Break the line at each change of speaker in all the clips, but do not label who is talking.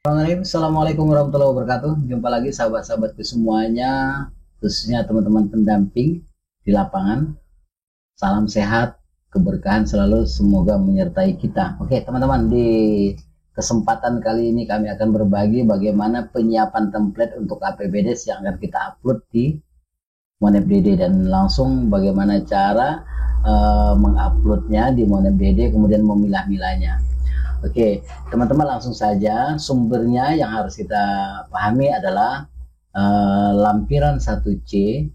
Assalamualaikum warahmatullahi wabarakatuh. Jumpa lagi sahabat-sahabatku semuanya, khususnya teman-teman pendamping di lapangan. Salam sehat, keberkahan selalu semoga menyertai kita. Oke, teman-teman, di kesempatan kali ini kami akan berbagi bagaimana penyiapan template untuk APBDes yang akan kita upload di MonepDD dan langsung bagaimana cara menguploadnya di MonepDD, kemudian memilah-milahnya. Oke, teman-teman langsung saja sumbernya yang harus kita pahami adalah lampiran 1C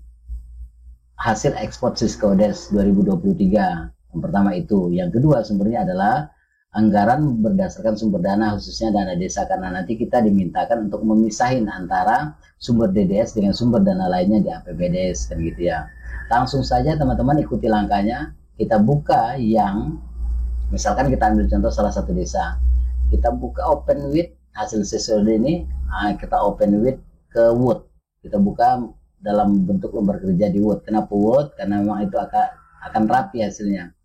hasil ekspor Syscodes 2023. Yang pertama itu. Yang kedua sumbernya adalah anggaran berdasarkan sumber dana khususnya dana desa karena nanti kita dimintakan untuk memisahin antara sumber DDS dengan sumber dana lainnya di APBDes kan gitu ya. Langsung saja teman-teman ikuti langkahnya. Kita buka yang misalkan kita ambil contoh salah satu desa, kita buka open with hasil siswad ini, kita open with ke Word, kita buka dalam bentuk lembar kerja di Word. Kenapa Word? Karena memang itu akan rapi hasilnya.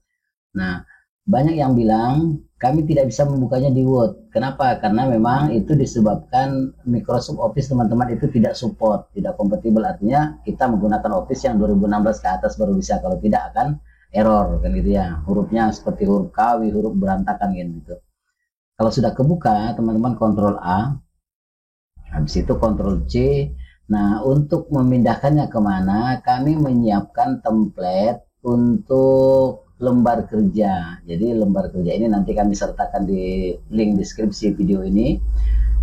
Nah, banyak yang bilang kami tidak bisa membukanya di Word. Kenapa? Karena memang itu disebabkan Microsoft Office teman-teman itu tidak support, tidak kompatibel. Artinya kita menggunakan Office yang 2016 ke atas baru bisa, kalau tidak akan error kan gitu ya, hurufnya seperti huruf kawi, huruf berantakan gitu. Kalau sudah kebuka teman-teman Ctrl A, habis itu Ctrl C. Nah, untuk memindahkannya kemana, kami menyiapkan template untuk lembar kerja. Jadi lembar kerja ini nanti kami sertakan di link deskripsi video ini.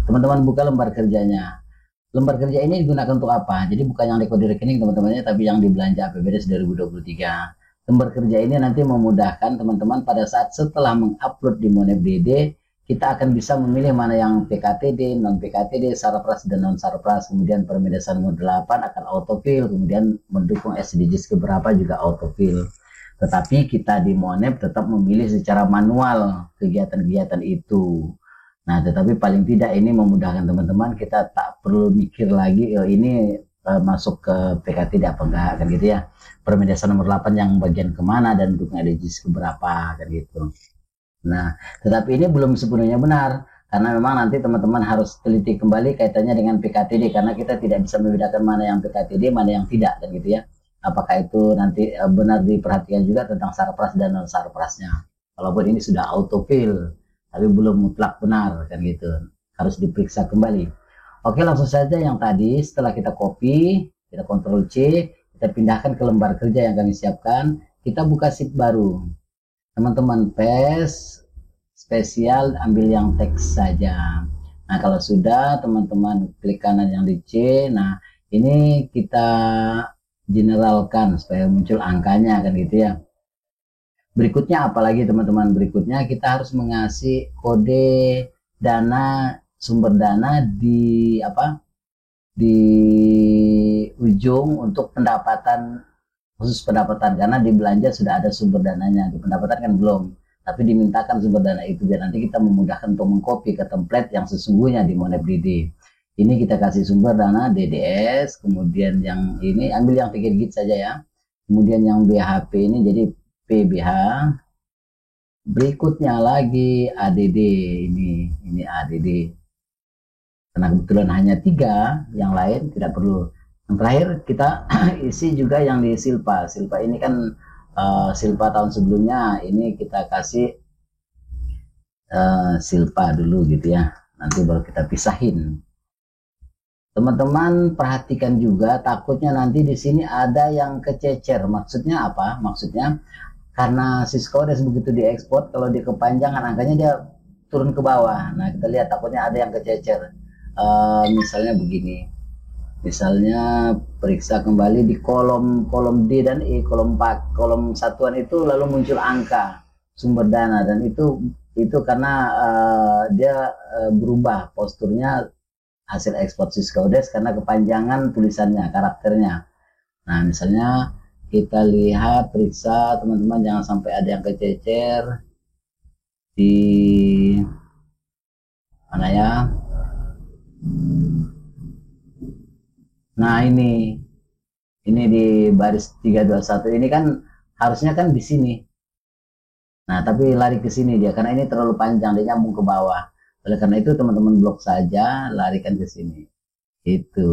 Teman-teman buka lembar kerjanya. Lembar kerja ini digunakan untuk apa? Jadi bukan yang di kode rekening teman-temannya, tapi yang di belanja APBDes 2023. Lembar kerja ini nanti memudahkan teman-teman pada saat setelah mengupload di MonepDD, kita akan bisa memilih mana yang PKTD, non PKTD, sarpras dan non sarpras. Kemudian permedesan mode 8 akan autofill, kemudian mendukung SDGs keberapa juga autofill. Tetapi kita di Monep tetap memilih secara manual kegiatan-kegiatan itu. Nah, tetapi paling tidak ini memudahkan teman-teman, kita tak perlu mikir lagi, ini masuk ke PKTD apa enggak kan gitu ya. Permedesan nomor 8 yang bagian kemana dan dukung SDGs keberapa kan gitu. Nah, tetapi ini belum sepenuhnya benar karena memang nanti teman-teman harus teliti kembali kaitannya dengan PKTD karena kita tidak bisa membedakan mana yang PKTD, mana yang tidak kan gitu ya. Apakah itu nanti benar diperhatikan juga tentang sarpras dan non sarprasnya. Walaupun ini sudah autofill, tapi belum mutlak benar kan gitu. Harus diperiksa kembali. Oke, langsung saja yang tadi setelah kita copy, kita Ctrl C, kita pindahkan ke lembar kerja yang kami siapkan, kita buka sheet baru. Teman-teman paste, spesial, ambil yang teks saja. Nah, kalau sudah, teman-teman klik kanan yang di C, nah ini kita generalkan supaya muncul angkanya kan gitu ya. Berikutnya apalagi teman-teman, berikutnya kita harus mengasih kode dana, sumber dana di di ujung untuk pendapatan, khusus pendapatan karena di belanja sudah ada sumber dananya, di pendapatan kan belum, tapi dimintakan sumber dana itu biar nanti kita memudahkan untuk mengcopy ke template yang sesungguhnya di MonepDD. Ini kita kasih sumber dana DDS, kemudian yang ini ambil yang 3 digit saja ya, kemudian yang BHP ini jadi PBH, berikutnya lagi ADD, ini ADD karena kebetulan hanya 3, yang lain tidak perlu. Yang terakhir kita isi juga yang di Silpa. Silpa ini kan Silpa tahun sebelumnya, ini kita kasih Silpa dulu gitu ya, nanti baru kita pisahin. Teman-teman perhatikan juga, takutnya nanti di sini ada yang kececer. Maksudnya apa? Maksudnya karena Syscodes begitu diekspor, kalau di kepanjangan angkanya dia turun ke bawah. Nah, kita lihat takutnya ada yang kececer. Misalnya begini, misalnya periksa kembali di kolom D dan E, kolom satuan itu lalu muncul angka sumber dana, dan itu karena dia berubah posturnya hasil ekspor Syscodes karena kepanjangan tulisannya, karakternya. Nah, misalnya kita lihat, periksa teman-teman jangan sampai ada yang kececer di mana ya. Nah, ini di baris 321 ini kan harusnya kan di sini. Nah, tapi lari ke sini dia karena ini terlalu panjang, dia nyambung ke bawah. Oleh karena itu teman-teman blok saja, larikan ke sini. Itu.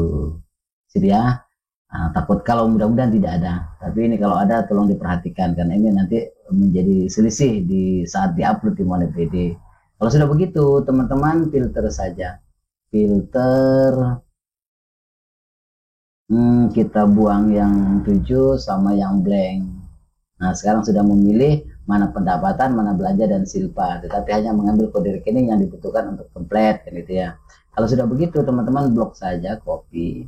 Jadi ya. Nah, takut kalau mudah-mudahan tidak ada. Tapi ini kalau ada tolong diperhatikan karena ini nanti menjadi selisih di saat diupload di MonepDD. Kalau sudah begitu, teman-teman filter saja. Filter kita buang yang 7 sama yang blank. Nah, sekarang sudah memilih mana pendapatan, mana belanja dan silpa, tetapi hanya mengambil kode rekening yang dibutuhkan untuk template kan gitu ya. Kalau sudah begitu, teman-teman blok saja, copy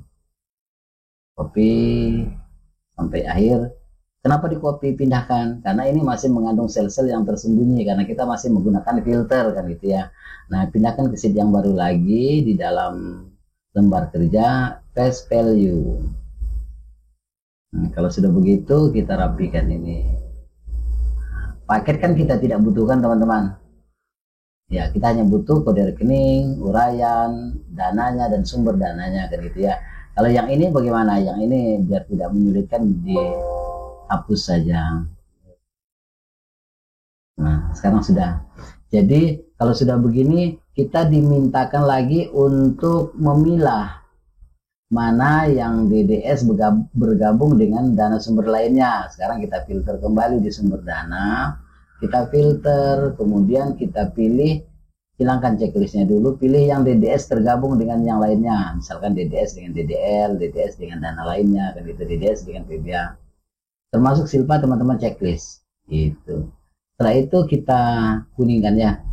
sampai akhir. Kenapa di copy pindahkan? Karena ini masih mengandung sel-sel yang tersembunyi karena kita masih menggunakan filter kan gitu ya. Nah, pindahkan ke sheet yang baru lagi di dalam lembar kerja paste value. Nah, kalau sudah begitu kita rapikan ini. Paket kan kita tidak butuhkan teman-teman. Ya, kita hanya butuh kode rekening, uraian, dananya dan sumber dananya kan gitu ya. Kalau yang ini bagaimana? Yang ini biar tidak menyulitkan dihapus saja. Nah, sekarang sudah. Jadi kalau sudah begini kita dimintakan lagi untuk memilah mana yang DDS bergabung dengan dana sumber lainnya. Sekarang kita filter kembali di sumber dana, kita filter, kemudian kita pilih, hilangkan checklistnya dulu, pilih yang DDS tergabung dengan yang lainnya, misalkan DDS dengan DDL, DDS dengan dana lainnya, kan itu DDS dengan PBA, termasuk silpa teman-teman checklist itu. Setelah itu kita kuningkan ya,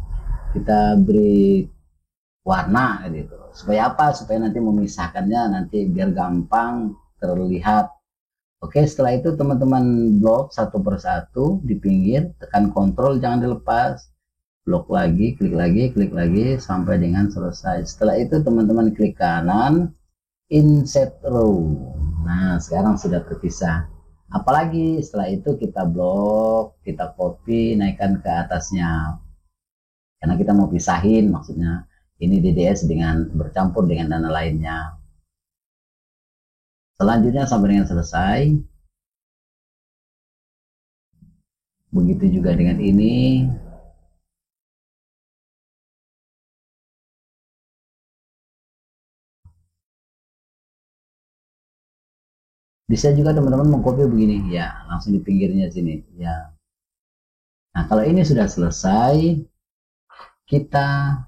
kita beri warna gitu. Supaya apa? Supaya nanti memisahkannya nanti biar gampang terlihat. Oke, setelah itu teman-teman blok satu persatu di pinggir, tekan kontrol jangan dilepas. Blok lagi, klik lagi sampai dengan selesai. Setelah itu teman-teman klik kanan, insert row. Nah, sekarang sudah terpisah. Apalagi setelah itu kita blok, kita copy, naikkan ke atasnya. Karena kita mau pisahin maksudnya. Ini DDS dengan bercampur dengan dana lainnya. Selanjutnya sampai dengan selesai. Begitu juga dengan ini. Bisa juga teman-teman mengcopy begini ya, langsung di pinggirnya sini ya. Nah, kalau ini sudah selesai, kita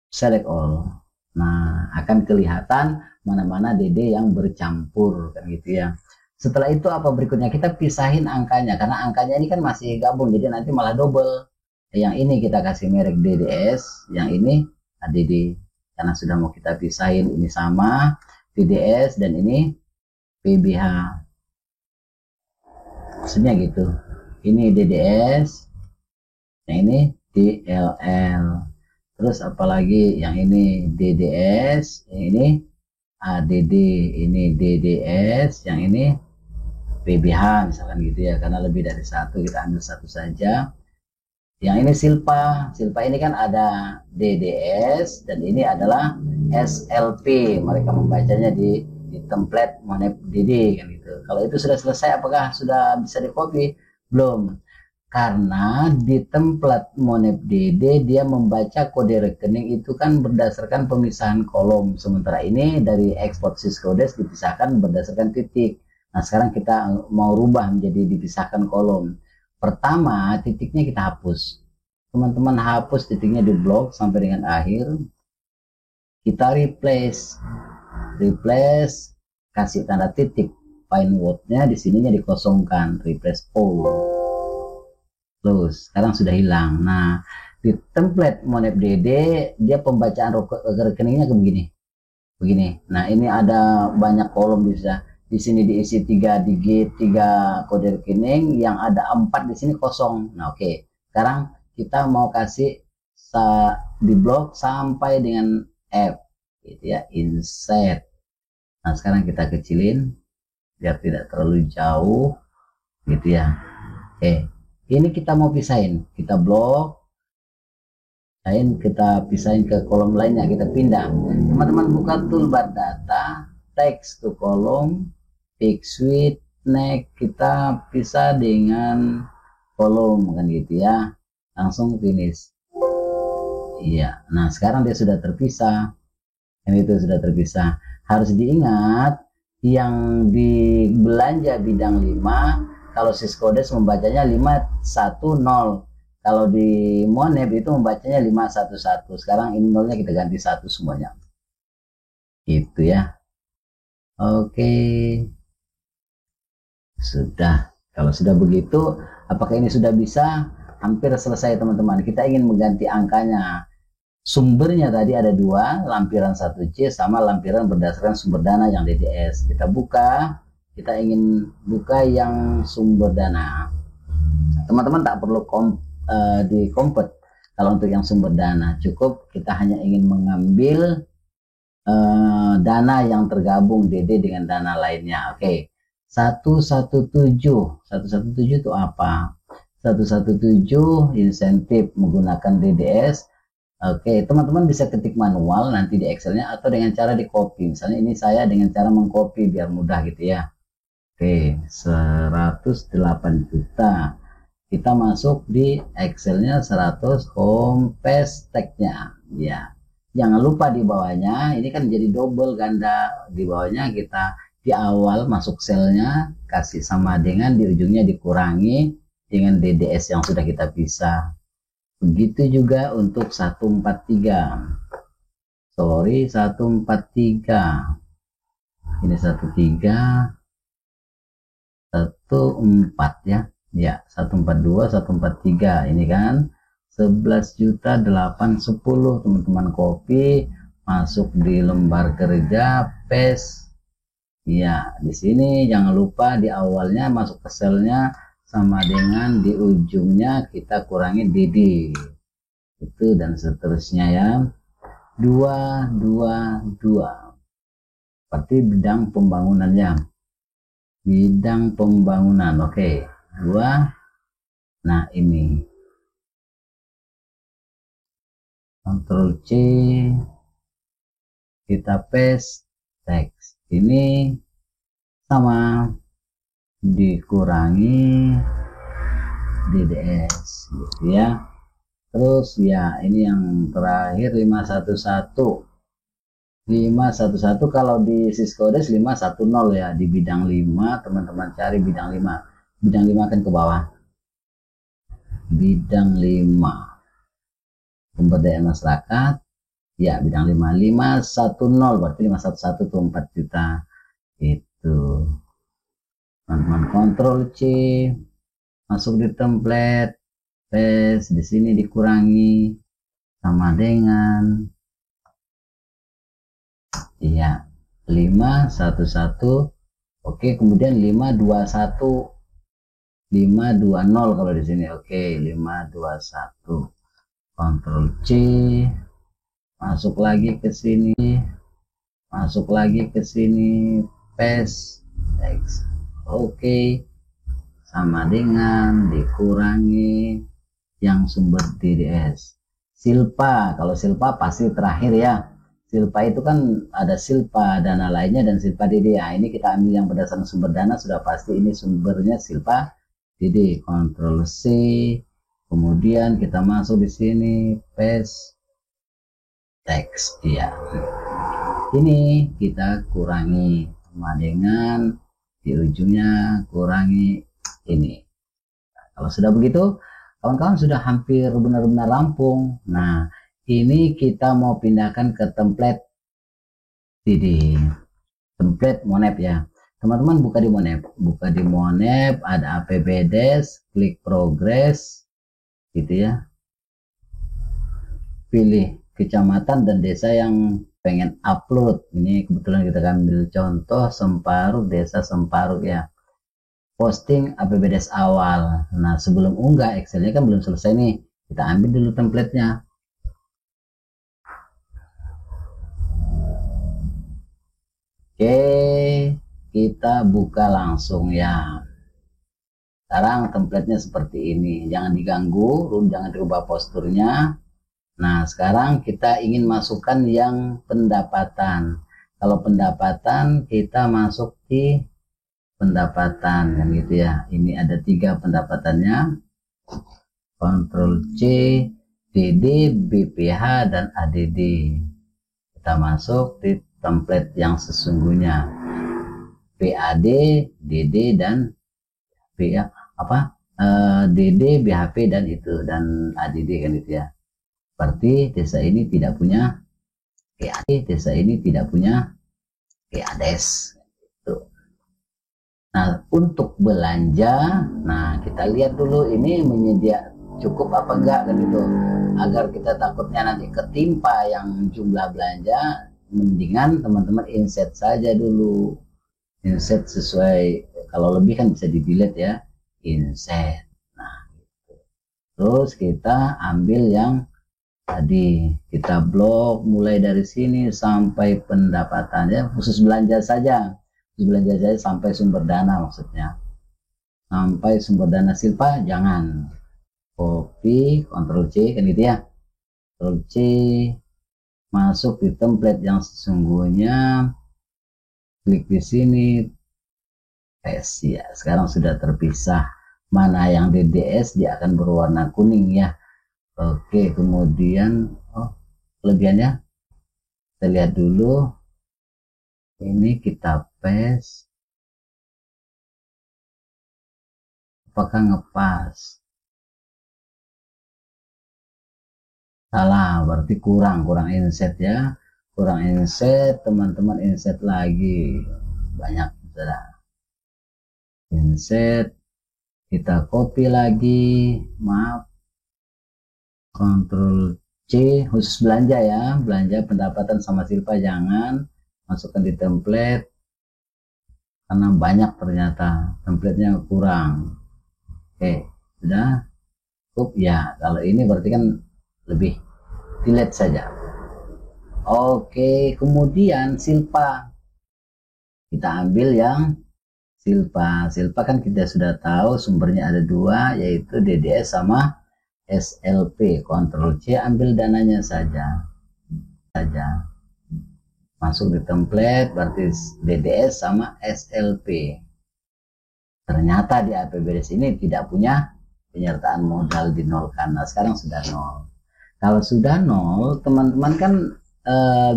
select all. Nah, akan kelihatan mana-mana DD yang bercampur kan gitu ya. Setelah itu apa berikutnya? Kita pisahin angkanya karena angkanya ini kan masih gabung jadi nanti malah double. Yang ini kita kasih merek DDS, yang ini ADD. Karena sudah mau kita pisahin, ini sama DDS dan ini PBH. Maksudnya gitu. Ini DDS, yang ini DLL. Terus apalagi yang ini DDS, yang ini ADD, ini DDS, yang ini PBH misalkan gitu ya, karena lebih dari satu kita ambil satu saja. Yang ini silpa, silpa ini kan ada DDS dan ini adalah SLP, mereka membacanya di template MonepDD kan gitu. Kalau itu sudah selesai, apakah sudah bisa di copy? Belum. Karena di template MonepDD dia membaca kode rekening itu kan berdasarkan pemisahan kolom. Sementara ini dari export syscodes dipisahkan berdasarkan titik. Nah, sekarang kita mau rubah menjadi dipisahkan kolom. Pertama, titiknya kita hapus. Teman-teman hapus titiknya di blok sampai dengan akhir. Kita replace, kasih tanda titik. Find word-nya di sininya dikosongkan, replace all. Terus sekarang sudah hilang. Nah, di template MonepDD dia pembacaan rekeningnya ke begini. Nah, ini ada banyak kolom bisa. Di sini diisi 3 digit, 3 kode rekening, yang ada 4 di sini kosong. Nah, oke. Sekarang kita mau kasih di blok sampai dengan F gitu ya, insert. Nah, sekarang kita kecilin biar tidak terlalu jauh gitu ya. Oke. Ini kita mau pisahin, kita blok, kita pisahin ke kolom lainnya, kita pindah. Teman-teman buka toolbar data, text to column, pick suite, next, kita pisah dengan kolom kan gitu ya, langsung finish. Iya. Nah, sekarang dia sudah terpisah. Yang itu sudah terpisah. Harus diingat yang di belanja bidang 5, kalau Siskodes membacanya 510. Kalau di Monep itu membacanya 511. Sekarang ini nolnya kita ganti 1 semuanya. Gitu ya. Oke. Sudah. Kalau sudah begitu, apakah ini sudah bisa? Hampir selesai teman-teman. Kita ingin mengganti angkanya. Sumbernya tadi ada 2, lampiran 1C sama lampiran berdasarkan sumber dana yang DDS. Kita buka, kita ingin buka yang sumber dana. Teman-teman tak perlu di kompet kalau untuk yang sumber dana. Cukup kita hanya ingin mengambil dana yang tergabung DD dengan dana lainnya. Oke. 117 itu apa? 117 insentif menggunakan DDS. Oke, teman-teman bisa ketik manual nanti di Excelnya atau dengan cara di copy. Misalnya ini saya dengan cara mengcopy biar mudah gitu ya. Oke, 108 juta. Kita masuk di Excelnya 100 home paste tag-nya. Ya. Jangan lupa di bawahnya, ini kan jadi double ganda. Di bawahnya kita di awal masuk selnya kasih sama dengan, di ujungnya dikurangi dengan DDS yang sudah kita pisah. Begitu juga untuk 143. Sorry, 143. Ini 13 14 ya. Ya, 142, 143 ini kan 11.810. Teman-teman copy, masuk di lembar kerja, paste. Ya, di sini jangan lupa di awalnya masuk ke selnya sama dengan di ujungnya kita kurangi DD. Itu dan seterusnya ya. 222. Seperti bidang pembangunannya. Bidang pembangunan. Oke. 2. Nah, ini. Ctrl C. Kita paste teks. Ini sama dikurangi DDS gitu ya. Terus ya ini yang terakhir 511. 511 kalau di Siskodes 510 ya, di bidang 5 teman-teman cari bidang 5. Bidang 5 kan ke bawah. Bidang 5. Pemberdayaan masyarakat. Ya, bidang 5. 510 berarti 511 tuh 4 juta. Itu. Teman-teman Ctrl C, masuk di template, paste, di sini dikurangi sama dengan iya 511. Oke, kemudian 521, 520 kalau di sini. Oke, 521. Ctrl C, masuk lagi ke sini, masuk lagi ke sini, paste text. Oke, sama dengan dikurangi yang sumber DDS. Silpa, kalau silpa pasti terakhir ya. Silpa itu kan ada silpa dana lainnya dan silpa DD. Nah, ini kita ambil yang berdasarkan sumber dana, sudah pasti ini sumbernya silpa DD. Ctrl C, kemudian kita masuk di sini, paste teks. Iya, ini kita kurangi sama dengan di ujungnya kurangi ini. Nah, kalau sudah begitu kawan-kawan sudah hampir benar-benar rampung. Nah, ini kita mau pindahkan ke template DD, template Monep ya. Teman-teman buka di Monep, ada APBDes, klik progress gitu ya. Pilih kecamatan dan desa yang pengen upload. Ini kebetulan kita ambil contoh Semparuk, desa Semparuk ya. Posting APBDes awal. Nah, sebelum unggah Excelnya kan belum selesai nih. Kita ambil dulu templatenya. Oke, kita buka langsung ya. Sekarang templatenya seperti ini. Jangan diganggu, jangan dirubah posturnya. Nah, sekarang kita ingin masukkan yang pendapatan. Kalau pendapatan, kita masuk di pendapatan, kan gitu ya. Ini ada 3 pendapatannya. Ctrl C, DD, BPH, dan ADD. Kita masuk di template yang sesungguhnya. PAD, DD, dan DD, BHP, dan ADD kan itu ya. Berarti desa ini tidak punya PAD, desa ini tidak punya PADes. Gitu. Nah, untuk belanja, nah kita lihat dulu ini cukup apa enggak kan itu. Agar kita takutnya nanti ketimpa yang jumlah belanja, mendingan teman-teman insert saja dulu. Insert sesuai, kalau lebih kan bisa di delete ya, insert. Nah, gitu. Terus kita ambil yang tadi, kita blok mulai dari sini sampai pendapatannya, khusus belanja saja sampai sumber dana, maksudnya sampai sumber dana silpa jangan. Copy, Ctrl C kan gitu ya, Ctrl C, masuk di template yang sesungguhnya, klik di sini, paste ya. Sekarang sudah terpisah, mana yang DDS dia akan berwarna kuning ya. Oke, kemudian kelebihannya kita lihat dulu, ini kita paste, apakah ngepas? Salah, berarti kurang insert ya, kurang insert. Teman-teman insert lagi, banyak sudah insert, kita copy lagi, maaf, Ctrl C, khusus belanja ya, belanja pendapatan sama silpa jangan, masukkan di template karena banyak ternyata templatenya kurang. Oke, sudah cukup ya. Kalau ini berarti kan lebih, delete saja. Oke, kemudian silpa, kita ambil yang silpa kan kita sudah tahu sumbernya ada dua, yaitu DDS sama SLP. Ctrl C, ambil dananya saja, masuk di template, berarti DDS sama SLP. Ternyata di APBDes ini tidak punya penyertaan modal di nol, karena sekarang sudah nol. Kalau sudah nol, teman-teman kan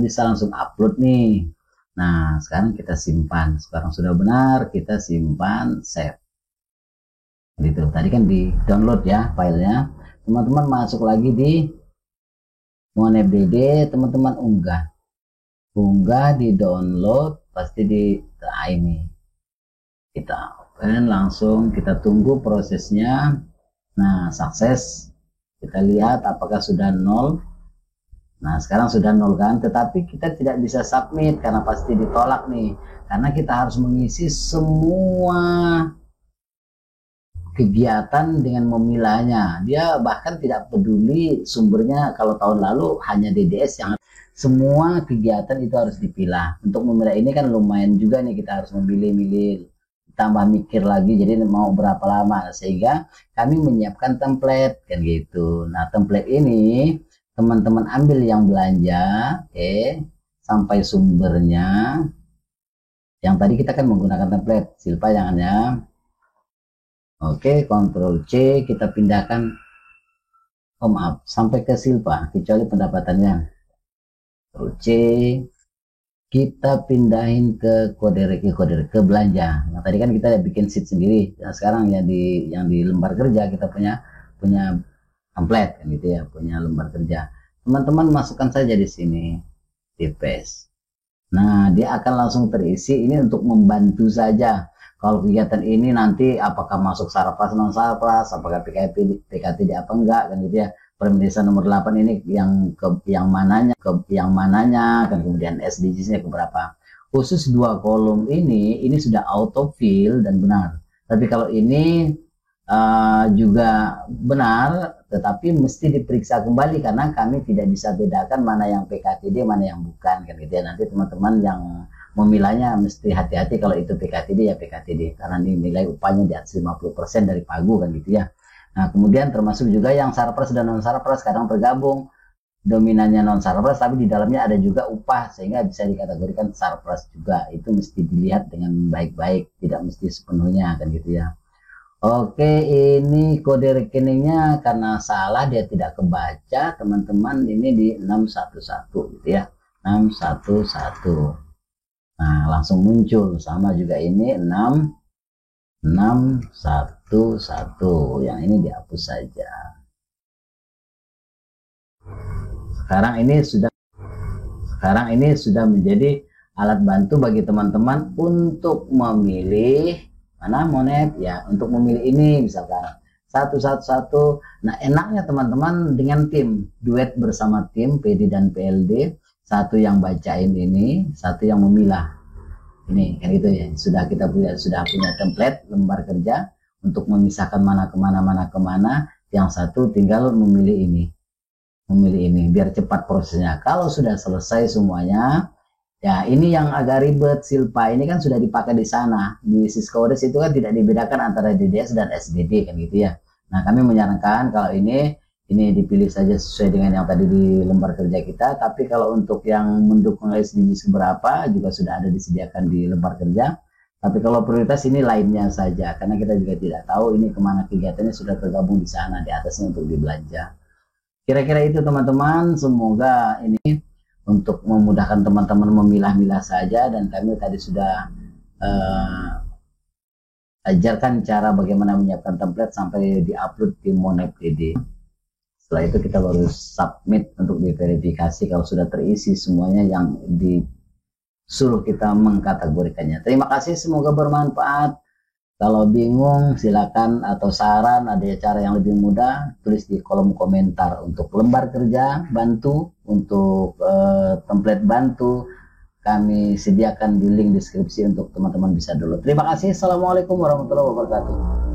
bisa langsung upload nih. Nah, sekarang kita simpan. Sekarang sudah benar, kita simpan, save. Gitu. Tadi kan di download ya filenya. Teman-teman masuk lagi di MonFDD, teman-teman unggah di download, pasti di ini. Kita open langsung, kita tunggu prosesnya. Nah, sukses. Kita lihat apakah sudah nol. Nah, sekarang sudah nol kan, tetapi kita tidak bisa submit karena pasti ditolak nih, karena kita harus mengisi semua kegiatan dengan memilahnya. Dia bahkan tidak peduli sumbernya. Kalau tahun lalu hanya DDS, yang semua kegiatan itu harus dipilah. Untuk memilah ini kan lumayan juga nih, kita harus memilih-milih, tambah mikir lagi, jadi mau berapa lama, sehingga kami menyiapkan template kan gitu. Nah, template ini teman-teman ambil yang belanja, sampai sumbernya. Yang tadi kita kan menggunakan template silpa, jangan ya. Oke, Ctrl C, kita pindahkan, maaf, sampai ke silpa kecuali pendapatannya. Ctrl C, kita pindahin ke kode ke belanja. Nah, tadi kan kita bikin sheet sendiri. Nah, sekarang yang di lembar kerja kita punya template kan gitu ya, punya lembar kerja. Teman-teman masukkan saja di sini, di paste. Nah, dia akan langsung terisi. Ini untuk membantu saja. Kalau kegiatan ini nanti apakah masuk sarpras non sarpras, apakah PKTD apa enggak kan gitu ya. Permendesan nomor 8 ini yang mananya kan, kemudian SDGs-nya keberapa. Khusus 2 kolom ini sudah auto fill dan benar. Tapi kalau ini juga benar, tetapi mesti diperiksa kembali karena kami tidak bisa bedakan mana yang PKTD, mana yang bukan kan gitu ya. Nanti teman-teman yang memilahnya mesti hati-hati, kalau itu PKTD ya PKTD, karena nilai upahnya di atas 50% dari pagu kan gitu ya. Nah, kemudian termasuk juga yang sarpras dan non sarpras kadang tergabung, dominannya non sarpras tapi di dalamnya ada juga upah, sehingga bisa dikategorikan sarpras juga. Itu mesti dilihat dengan baik-baik, tidak mesti sepenuhnya kan gitu ya. Oke, ini kode rekeningnya karena salah dia tidak kebaca, teman-teman. Ini di 611 gitu ya. 611. Nah, langsung muncul. Sama juga ini 6611. Yang ini dihapus saja. Sekarang ini sudah menjadi alat bantu bagi teman-teman untuk memilih mana monet ya, untuk memilih ini misalkan 111. Nah, enaknya teman-teman dengan tim duet bersama tim PD dan PLD, satu yang bacain ini, satu yang memilah ini, kan gitu ya. Sudah punya template lembar kerja untuk memisahkan mana kemana, yang satu tinggal memilih ini biar cepat prosesnya. Kalau sudah selesai semuanya, ya ini yang agak ribet, Silpa ini kan sudah dipakai di sana. Di Syscodes itu kan tidak dibedakan antara DDS dan SDD kan gitu ya. Nah, kami menyarankan kalau ini dipilih saja sesuai dengan yang tadi di lembar kerja kita. Tapi kalau untuk yang mendukung SDG seberapa juga sudah ada disediakan di lembar kerja. Tapi kalau prioritas ini lainnya saja, karena kita juga tidak tahu ini kemana kegiatannya, sudah tergabung di sana di atasnya untuk dibelanja. Kira-kira itu teman-teman, semoga ini untuk memudahkan teman-teman memilah-milah saja, dan kami tadi sudah ajarkan cara bagaimana menyiapkan template sampai diupload di Monet PD. Setelah itu kita baru submit untuk diverifikasi kalau sudah terisi semuanya yang disuruh kita mengkategorikannya. Terima kasih, semoga bermanfaat. Kalau bingung silakan, atau saran ada cara yang lebih mudah, tulis di kolom komentar. Untuk lembar kerja bantu, untuk template bantu, kami sediakan di link deskripsi untuk teman-teman bisa download. Terima kasih. Assalamualaikum warahmatullahi wabarakatuh.